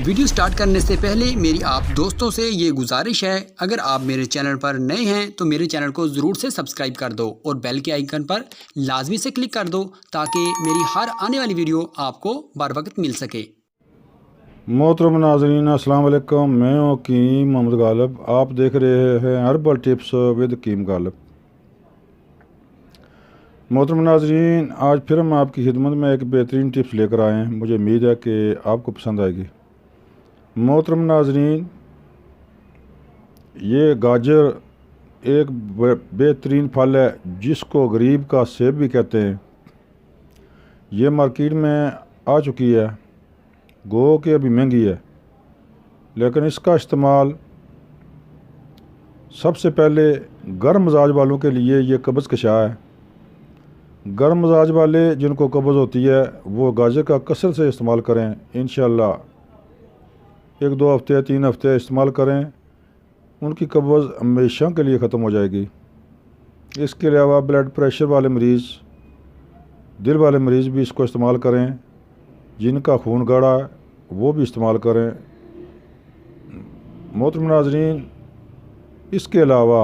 Video start करने से पहले मेरी आप दोस्तों से ये गुजारिश है, अगर आप मेरे चैनल पर नए हैं तो मेरे चैनल को ज़रूर से सब्सक्राइब कर दो और बेल के आइकन पर लाजमी से क्लिक कर दो ताकि मेरी हर आने वाली वीडियो आपको बर वक्त मिल सके। मोहतरम नाज़रीन अस्सलाम वालेकुम, मैं हूँ कीम मोहम्मद गालिब। आप देख रहे हैं हर्बल टिप्स विद कीम गालिब। मोहतरम नाज़रीन, आज फिर हम आपकी खिदमत में एक बेहतरीन टिप्स लेकर आए हैं। मुझे उम्मीद है कि आपको पसंद आएगी। मोहतरम नाज़रीन, ये गाजर एक बेहतरीन फल है जिसको गरीब का सेब भी कहते हैं। ये मार्केट में आ चुकी है, गो कि अभी महंगी है, लेकिन इसका इस्तेमाल सबसे पहले गर्म मिजाज वालों के लिए ये कब्ज़ कशा है। गर्म मिजाज वाले जिनको कब्ज़ होती है वो गाजर का कसरत से इस्तेमाल करें। इंशाअल्लाह 1-2 हफ़्ते 3 हफ़्ते इस्तेमाल करें, उनकी कब्ज़ हमेशा के लिए ख़त्म हो जाएगी। इसके अलावा ब्लड प्रेशर वाले मरीज़, दिल वाले मरीज़ भी इसको इस्तेमाल करें। जिनका खून गाढ़ा है वो भी इस्तेमाल करें। मोहतरम नाज़रीन, इसके अलावा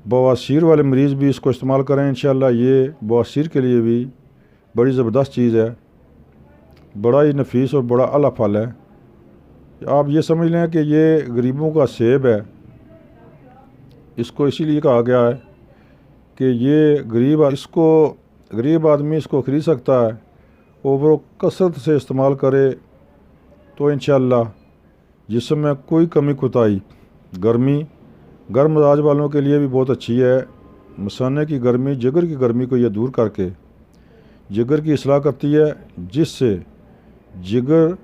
बवासीर वाले मरीज़ भी इसको इस्तेमाल करें। इंशाअल्लाह ये बवासीर के लिए भी बड़ी ज़बरदस्त चीज़ है, बड़ा ही नफीस और बड़ा आला फल है। आप ये समझ लें कि ये गरीबों का सेब है। इसको इसीलिए कहा गया है कि ये गरीब आदमी इसको ख़रीद सकता है और वो कसरत से इस्तेमाल करे तो इंशाअल्लाह जिस्म में कोई कमी कुताई, गर्म मिजाज वालों के लिए भी बहुत अच्छी है। मसाने की गर्मी, जिगर की गर्मी को ये दूर करके जिगर की इस्लाह करती है, जिससे जिगर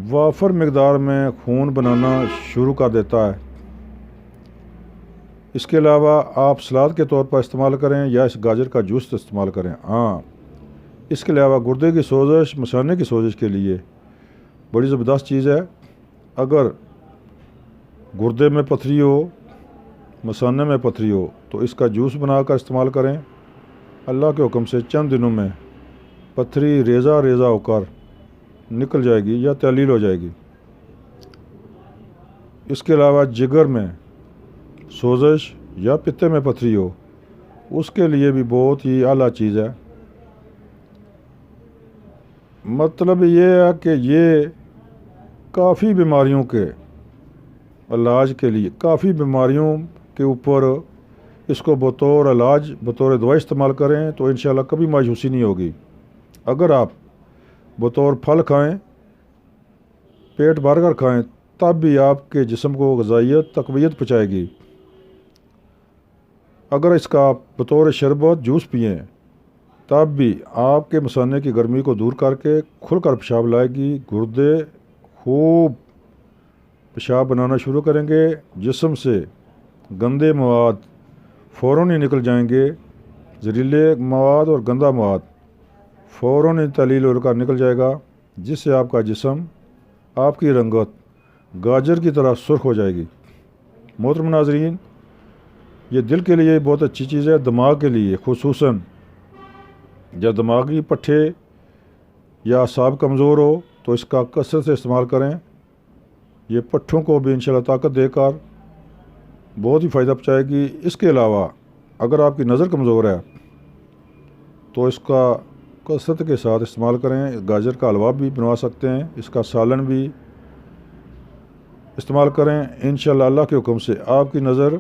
वाफर मकदार में खून बनाना शुरू कर देता है। इसके अलावा आप सलाद के तौर पर इस्तेमाल करें या इस गाजर का जूस इस्तेमाल करें। हाँ, इसके अलावा गुर्दे की सोजिश, मसाने की सोजिश के लिए बड़ी ज़बरदस्त चीज़ है। अगर गुर्दे में पथरी हो, मसाने में पथरी हो तो इसका जूस बनाकर इस्तेमाल करें। अल्लाह के हुक्म से चंद दिनों में पथरी रेज़ा रेज़ा होकर निकल जाएगी या तहलील हो जाएगी। इसके अलावा जिगर में सोजिश या पित्ते में पथरी हो, उसके लिए भी बहुत ही आला चीज़ है। मतलब ये है कि ये काफ़ी बीमारियों के इलाज के लिए, काफ़ी बीमारियों के ऊपर इसको बतौर इलाज, बतौर दवा इस्तेमाल करें तो इंशाअल्लाह कभी मायूसी नहीं होगी। अगर आप बतौर फल खाएं, पेट भर कर खाएँ, तब भी आपके जिस्म को ग़िज़ाइयत, तक़वियत पहुँचाएगी। अगर इसका आप बतौर शरबत जूस पिएँ तब भी आपके मसाने की गर्मी को दूर करके खुलकर पेशाब लाएगी। गुर्दे खूब पेशाब बनाना शुरू करेंगे, जिस्म से गंदे मवाद फ़ौरन ही निकल जाएंगे। जहरीले मवाद और गंदा मवाद फ़ौरन ही तहलील होकर निकल जाएगा, जिससे आपका जिस्म, आपकी रंगत गाजर की तरह सुर्ख हो जाएगी। मोहतरम नाज़रीन, ये दिल के लिए बहुत अच्छी चीज़ है। दिमाग के लिए खुसूसन जब दिमागी पट्ठे या असाब कमज़ोर हो तो इसका कसरत से इस्तेमाल करें। ये पट्ठों को भी इंशाअल्लाह ताकत देकर बहुत ही फ़ायदा पहुँचाएगी। इसके अलावा अगर आपकी नज़र कमज़ोर है तो इसका कसरत के साथ इस्तेमाल करें। गाजर का हलवा भी बनवा सकते हैं, इसका सालन भी इस्तेमाल करें। इंशाअल्लाह अल्लाह के हुक्म से आपकी नज़र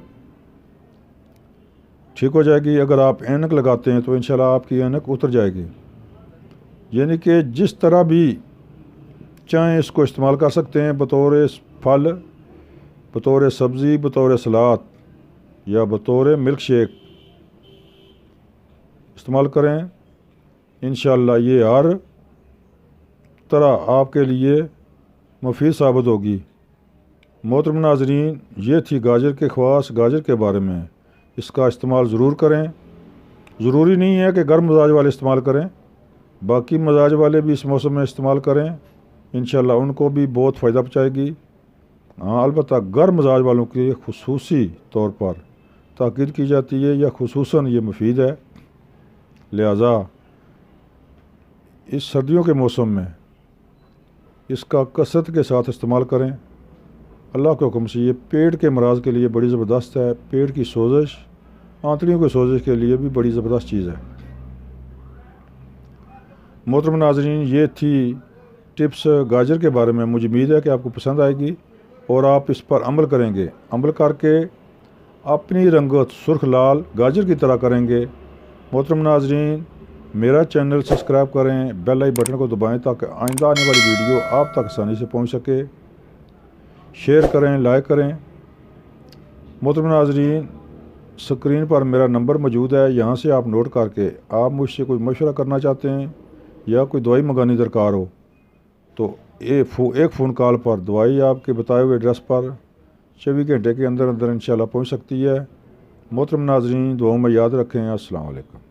ठीक हो जाएगी। अगर आप ऐनक लगाते हैं तो इंशाअल्लाह आपकी ऐनक उतर जाएगी। यानी कि जिस तरह भी चाहें इसको इस्तेमाल कर सकते हैं, बतौर फल, बतौर सब्ज़ी, बतौर सलाद या बतौर मिल्क शेक इस्तेमाल करें। इंशाअल्लाह ये हर तरह आपके लिए मुफीद साबित होगी। मोहतरम नाज़रीन, ये थी गाजर के ख़वास, गाजर के बारे में। इसका इस्तेमाल ज़रूर करें। ज़रूरी नहीं है कि गर्म मिजाज वाले इस्तेमाल करें, बाकी मिजाज वाले भी इस मौसम में इस्तेमाल करें। इंशाअल्लाह उनको भी बहुत फ़ायदा पहुँचाएगी। हाँ, अलबत्ता गर्म मिजाज वालों के लिए खुसूसी तौर पर ताकीद की जाती है या खुसूसन ये मुफीद है। लिहाजा इस सर्दियों के मौसम में इसका कसरत के साथ इस्तेमाल करें। अल्लाह के हुक्म से ये पेट के मराज के लिए बड़ी ज़बरदस्त है। पेट की सोजिश, आंतड़ियों की सोजिश के लिए भी बड़ी ज़बरदस्त चीज़ है। मोहतरम नाज़रीन, ये थी टिप्स गाजर के बारे में। मुझे उम्मीद है कि आपको पसंद आएगी और आप इस पर अमल करेंगे। अमल करके अपनी रंगत सुर्ख लाल गाजर की तरह करेंगे। मोहतरम नाज़रीन, मेरा चैनल सब्सक्राइब करें, बेल आई बटन को दबाएं ताकि आइंदा आने वाली वीडियो आप तक आसानी से पहुंच सके। शेयर करें, लाइक करें। मोहतरम नाज़रीन, स्क्रीन पर मेरा नंबर मौजूद है, यहाँ से आप नोट करके आप मुझसे कोई मशवरा करना चाहते हैं या कोई दवाई मंगानी दरकार हो तो एक फ़ोन कॉल पर दवाई आपके बताए हुए एड्रेस पर 24 घंटे के अंदर अंदर इंशाल्लाह पहुँच सकती है। मोहतरम नाज़रीन, दुआओं में याद रखें। अस्सलाम वालेकुम।